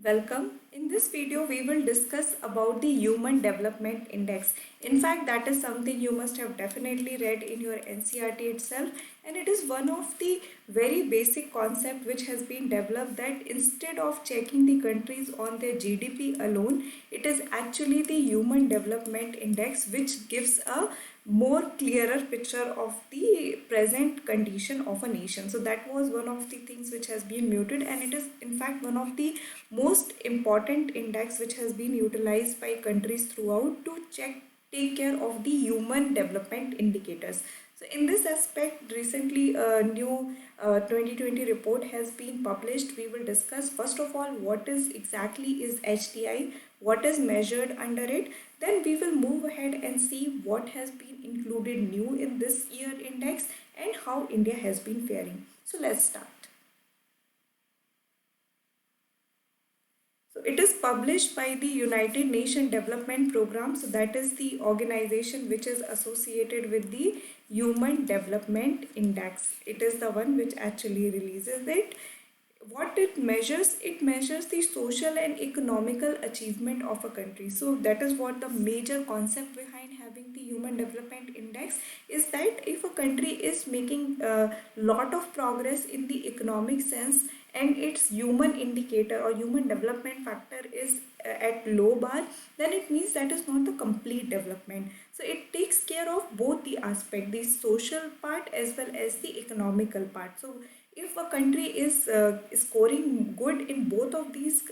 Welcome. In this video, we will discuss about the Human Development Index. In fact, that is something you must have definitely read in your NCRT itself, and it is one of the very basic concept which has been developed that instead of checking the countries on their GDP alone, it is actually the Human Development Index which gives a more clearer picture of the present condition of a nation. So that was one of the things which has been muted, and it is in fact one of the most important index which has been utilized by countries throughout to take care of the human development indicators. So in this aspect, recently a new 2020 report has been published. We will discuss first of all what is exactly is HDI, what is measured under it. Then we will move ahead and see what has been included new in this year index and how India has been faring. So let's start. So it is published by the United Nations Development Program. So that is the organization which is associated with the Human Development Index. It is the one which actually releases it. What it measures the social and economical achievement of a country. So that is what the major concept behind having the Human Development Index is, that if a country is making a lot of progress in the economic sense and its human indicator or human development factor is at low bar, then it means that is not the complete development. So it takes care of both the aspect, the social part as well as the economical part. So if a country is scoring good in both of these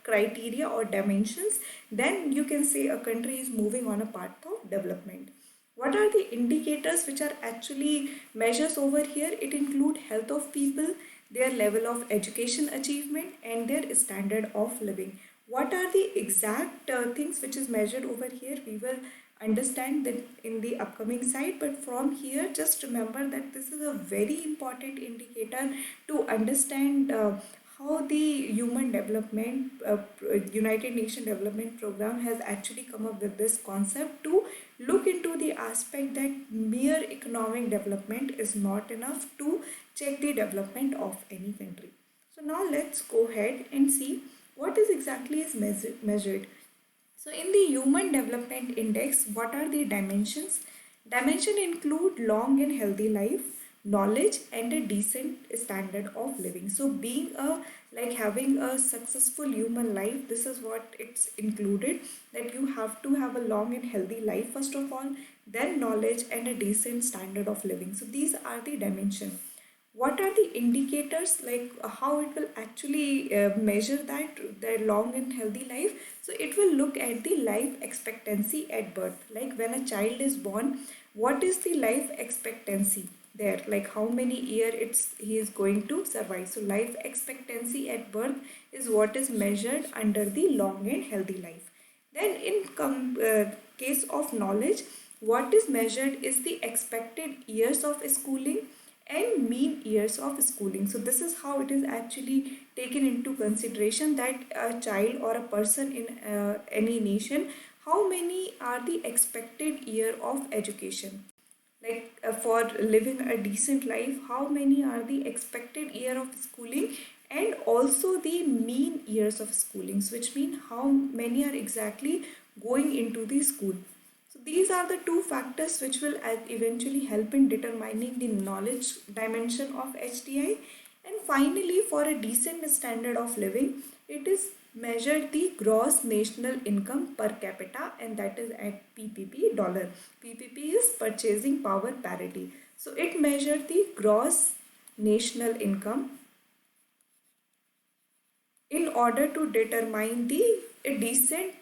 criteria or dimensions, then you can say a country is moving on a path of development. What are the indicators which are actually measures over here? It include health of people, their level of education achievement and their standard of living. What are the exact things which is measured over here? We will understand that in the upcoming slide, but from here just remember that this is a very important indicator to understand how the human development United Nations Development Program has actually come up with this concept to look into the aspect that mere economic development is not enough to check the development of any country. So now let's go ahead and see what is exactly is measured. So in the Human Development Index, what are the dimensions? Dimensions include long and healthy life, knowledge and a decent standard of living. So being a like having a successful human life, this is what it's included, that you have to have a long and healthy life first of all, then knowledge and a decent standard of living. So these are the dimensions. What are the indicators, like how it will actually measure that their long and healthy life? So it will look at the life expectancy at birth, like when a child is born, what is the life expectancy there, like how many year he is going to survive. So life expectancy at birth is what is measured under the long and healthy life. Then in case of knowledge, what is measured is the expected years of schooling and mean years of schooling. So this is how it is actually taken into consideration, that a child or a person in any nation, how many are the expected year of education, like for living a decent life, how many are the expected year of schooling and also the mean years of schooling, so which mean how many are exactly going into the school. So these are the two factors which will eventually help in determining the knowledge dimension of HDI. And finally, for a decent standard of living, it is measured the gross national income per capita, and that is at PPP dollar. PPP is purchasing power parity. So it measured the gross national income in order to determine the a decent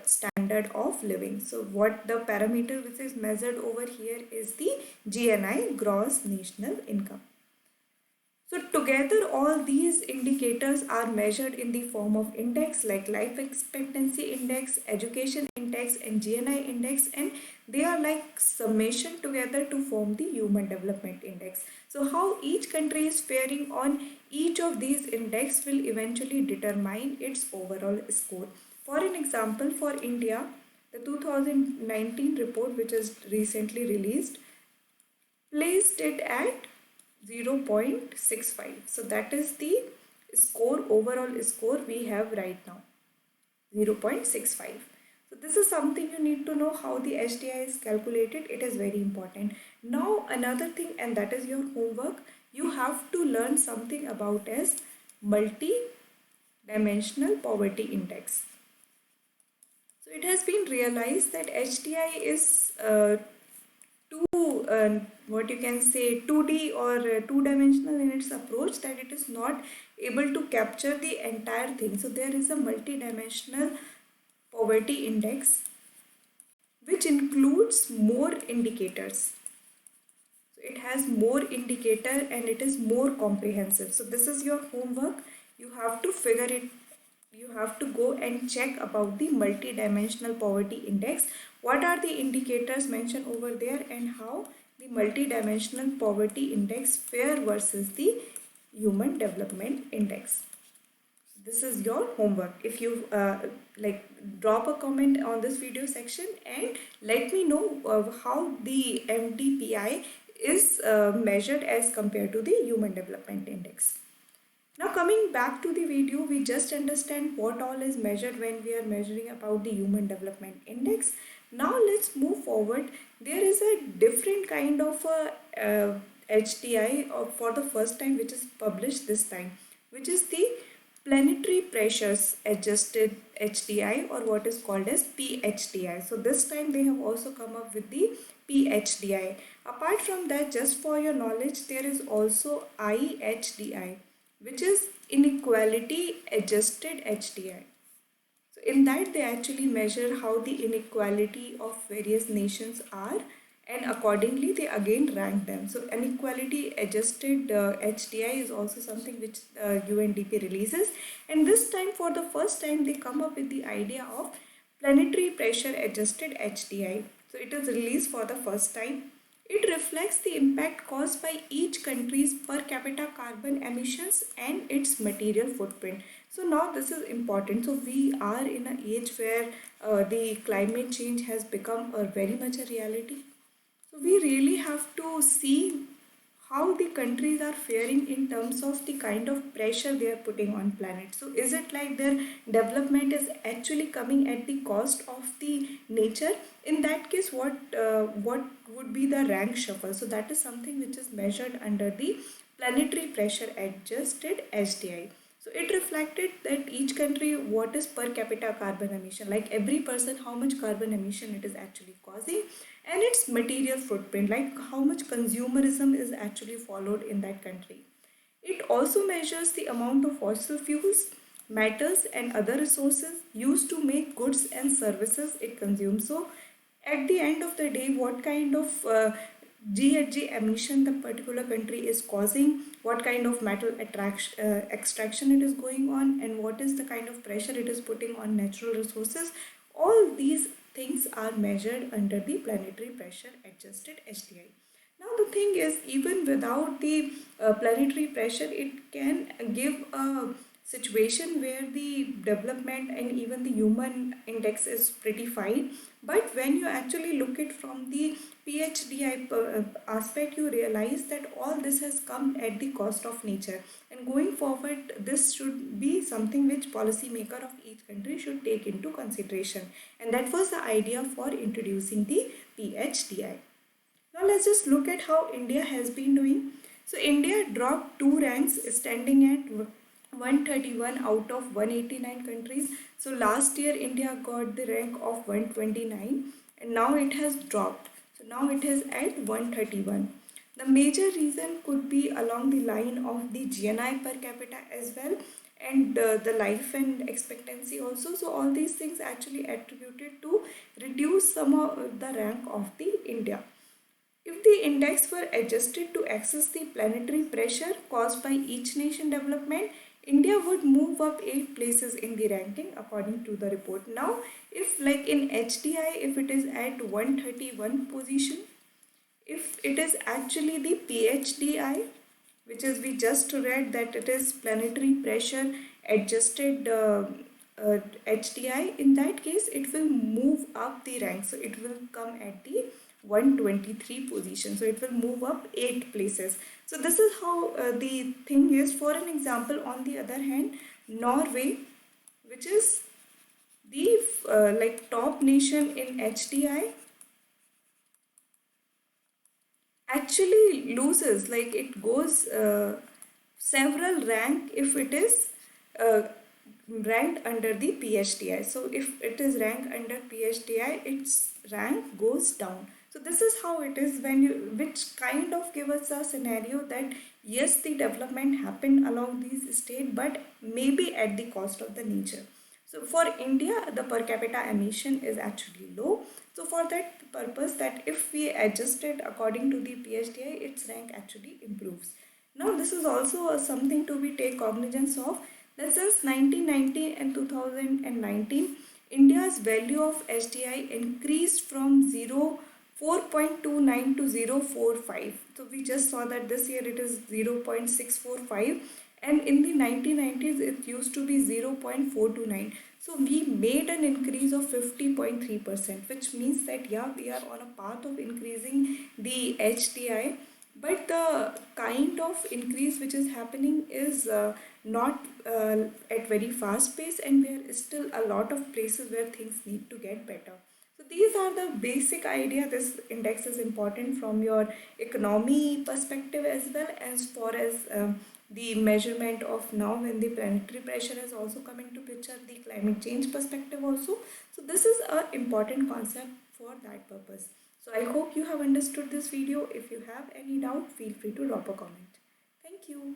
standard of living. So what the parameter which is measured over here is the GNI, gross national income. So together all these indicators are measured in the form of index like life expectancy index, education index and GNI index, and they are like summation together to form the human development index. So how each country is faring on each of these index will eventually determine its overall score. For an example, for India, the 2019 report which is recently released placed it at 0.65. So that is the overall score we have right now, 0.65. So this is something you need to know how the HDI is calculated. It is very important. Now another thing, and that is your homework. You have to learn something about as multi-dimensional poverty index. So it has been realized that HDI is what you can say 2D or two-dimensional in its approach, that it is not able to capture the entire thing. So there is a multi-dimensional poverty index which includes more indicators. So it has more indicator and it is more comprehensive. So this is your homework. You have to figure it. You have to go and check about the multi-dimensional poverty index. What are the indicators mentioned over there and how the multi-dimensional poverty index fare versus the human development index. This is your homework. If you like, drop a comment on this video section and let me know how the MDPI is measured as compared to the human development index. Now coming back to the video, we just understand what all is measured when we are measuring about the human development index. Now let's move forward. There is a different kind of HDI for the first time which is published this time, which is the planetary pressures adjusted HDI, or what is called as PHDI. So this time they have also come up with the PHDI. Apart from that, just for your knowledge, there is also IHDI, which is inequality adjusted HDI. So in that they actually measure how the inequality of various nations are, and accordingly they again rank them. So inequality adjusted HDI is also something which UNDP releases, and this time for the first time they come up with the idea of planetary pressure adjusted HDI. So it is released for the first time. It reflects the impact caused by each country's per capita carbon emissions and its material footprint. So now this is important. So we are in an age where the climate change has become very much a reality. So we really have to see how the countries are faring in terms of the kind of pressure they are putting on planet. So is it like their development is actually coming at the cost of the nature? In that case, what would be the rank shuffle? So that is something which is measured under the planetary pressure adjusted HDI. So it reflected that each country, what is per capita carbon emission, like every person how much carbon emission it is actually causing, and its material footprint, like how much consumerism is actually followed in that country. It also measures the amount of fossil fuels, metals and other resources used to make goods and services it consumes. So at the end of the day, what kind of GHG emission the particular country is causing, what kind of metal extraction it is going on, and what is the kind of pressure it is putting on natural resources, all these things are measured under the planetary pressure adjusted HDI. Now the thing is, even without the planetary pressure, it can give a situation where the development and even the human index is pretty fine. But when you actually look at from the PHDI aspect, you realize that all this has come at the cost of nature. And going forward, this should be something which policymaker of each country should take into consideration. And that was the idea for introducing the PHDI. Now let's just look at how India has been doing. So India dropped 2 ranks, standing at 131 out of 189 countries. So last year India got the rank of 129 and now it has dropped. So now it is at 131. The major reason could be along the line of the GNI per capita as well, and the life and expectancy also. So all these things actually attributed to reduce some of the rank of the India. If the index were adjusted to access the planetary pressure caused by each nation development, India would move up 8 places in the ranking according to the report. Now, if like in HDI, if it is at 131 position, if it is actually the PHDI, which is we just read that it is planetary pressure adjusted HDI, in that case it will move up the rank. So it will come at the 123 position. So it will move up 8 places. So this is how the thing is. For an example, on the other hand, Norway, which is the like top nation in HDI, actually loses, like it goes several rank if it is uh, ranked under the PHDI. So if it is ranked under PHDI, its rank goes down. So this is how it is when you, which kind of give us a scenario that yes, the development happened along these state, but maybe at the cost of the nature. So for India, the per capita emission is actually low. So for that purpose, that if we adjust it according to the PHDI, its rank actually improves. Now this is also something to be take cognizance of, that since 1990 and 2019, India's value of HDI increased from 4.29 to 0.45. So we just saw that this year it is 0.645, and in the 1990s it used to be 0.429. So we made an increase of 50.3%, which means that yeah, we are on a path of increasing the HDI, but the kind of increase which is happening is not at very fast pace, and there is still a lot of places where things need to get better. So these are the basic idea. This index is important from your economy perspective as well as far as the measurement of now when the planetary pressure has also come into picture, the climate change perspective also. So this is a important concept for that purpose. So I hope you have understood this video. If you have any doubt, feel free to drop a comment. Thank you.